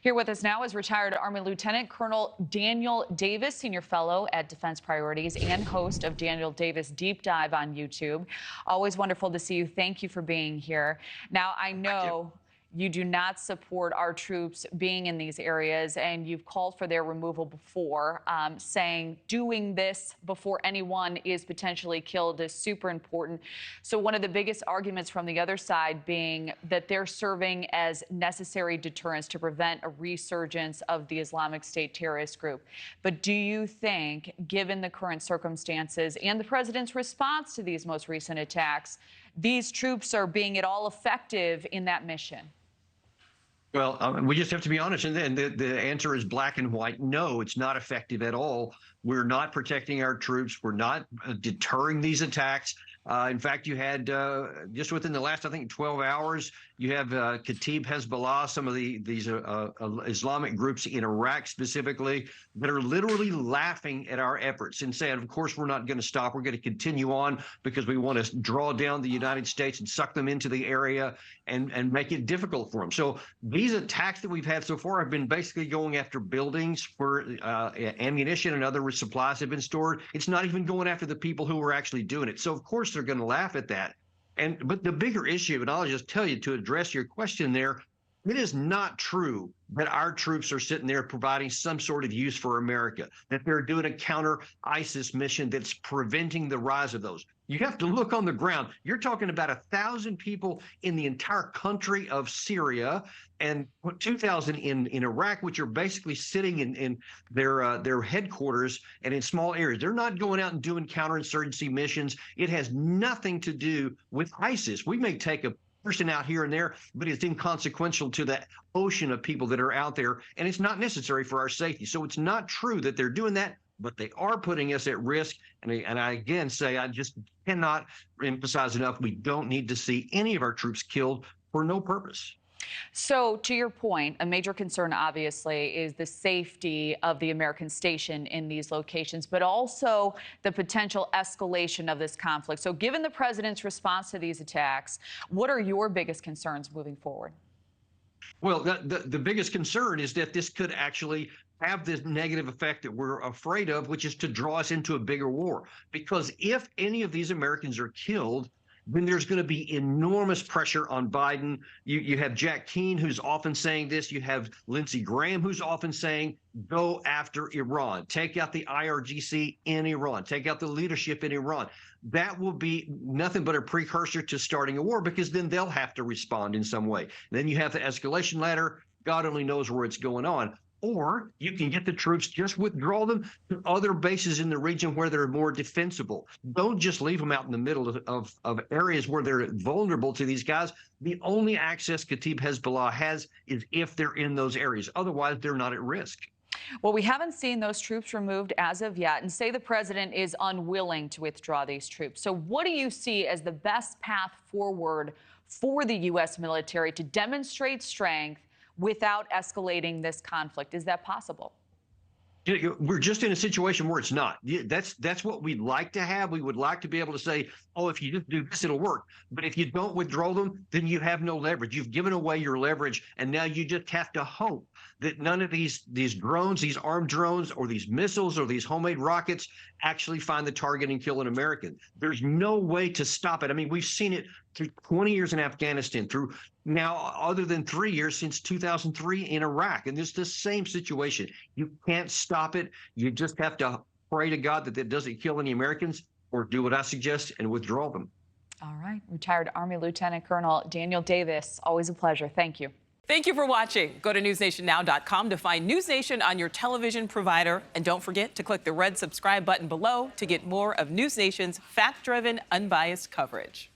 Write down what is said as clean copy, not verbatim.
Here with us now is retired Army Lieutenant Colonel Daniel Davis, Senior Fellow at Defense Priorities and host of Daniel Davis Deep Dive on YouTube. Always wonderful to see you. Thank you for being here. Now, I know you do not support our troops being in these areas, and you've called for their removal before, saying doing this before anyone is potentially killed is super important. So one of the biggest arguments from the other side being that they're serving as necessary deterrents to prevent a resurgence of the Islamic State terrorist group. But do you think, given the current circumstances and the president's response to these most recent attacks, these troops are being at all effective in that mission? Well, we just have to be honest, and the answer is black and white. No, it's not effective at all. We're not protecting our troops. We're not deterring these attacks. In fact, you had just within the last, I think, 12 hours, you have Kataib Hezbollah, some of these Islamic groups in Iraq specifically, that are literally laughing at our efforts and saying, of course, we're not going to stop. We're going to continue on because we want to draw down the United States and suck them into the area and make it difficult for them. So these attacks that we've had so far have been basically going after buildings where ammunition and other supplies have been stored. It's not even going after the people who are actually doing it. So, of course, they're going to laugh at that. But the bigger issue, and I'll just tell you to address your question there, it is not true that our troops are sitting there providing some sort of use for America, that they're doing a counter-ISIS mission that's preventing the rise of those. You have to look on the ground. You're talking about 1,000 people in the entire country of Syria and 2,000 in Iraq, which are basically sitting in their headquarters and in small areas. They're not going out and doing counterinsurgency missions. It has nothing to do with ISIS. We may take a person out here and there, but it's inconsequential to the ocean of people that are out there, and it's not necessary for our safety. So it's not true that they're doing that, but they are putting us at risk. And I again say, I just cannot emphasize enough, we don't need to see any of our troops killed for no purpose. So, to your point, a major concern, obviously, is the safety of the American station in these locations, but also the potential escalation of this conflict. So, given the president's response to these attacks, what are your biggest concerns moving forward? Well, the biggest concern is that this could actually have this negative effect that we're afraid of, which is to draw us into a bigger war. Because if any of these Americans are killed, then there's going to be enormous pressure on Biden. You have Jack Keane, who's often saying this. You have Lindsey Graham, who's often saying, go after Iran. Take out the IRGC in Iran. Take out the leadership in Iran. That will be nothing but a precursor to starting a war, because then they'll have to respond in some way. Then you have the escalation ladder. God only knows where it's going on. Or you can get the troops, just withdraw them to other bases in the region where they're more defensible. Don't just leave them out in the middle of areas where they're vulnerable to these guys. The only access Kataib Hezbollah has is if they're in those areas. Otherwise, they're not at risk. Well, we haven't seen those troops removed as of yet, and say the president is unwilling to withdraw these troops. So what do you see as the best path forward for the U.S. military to demonstrate strength without escalating this conflict? Is that possible? We're just in a situation where it's not. That's what we'd like to have. We would like to be able to say, oh, if you just do this, it'll work. But if you don't withdraw them, then you have no leverage. You've given away your leverage, and now you just have to hope that none of these drones, these armed drones, or these missiles, or these homemade rockets actually find the target and kill an American. There's no way to stop it. I mean, we've seen it through 20 years in Afghanistan, through now other than 3 years since 2003 in Iraq. And it's the same situation. You can't stop it. You just have to pray to God that it doesn't kill any Americans, or do what I suggest and withdraw them. All right. Retired Army Lieutenant Colonel Daniel Davis, always a pleasure. Thank you. Thank you for watching. Go to newsnationnow.com to find News Nation on your television provider. And don't forget to click the red subscribe button below to get more of News Nation's fact-driven, unbiased coverage.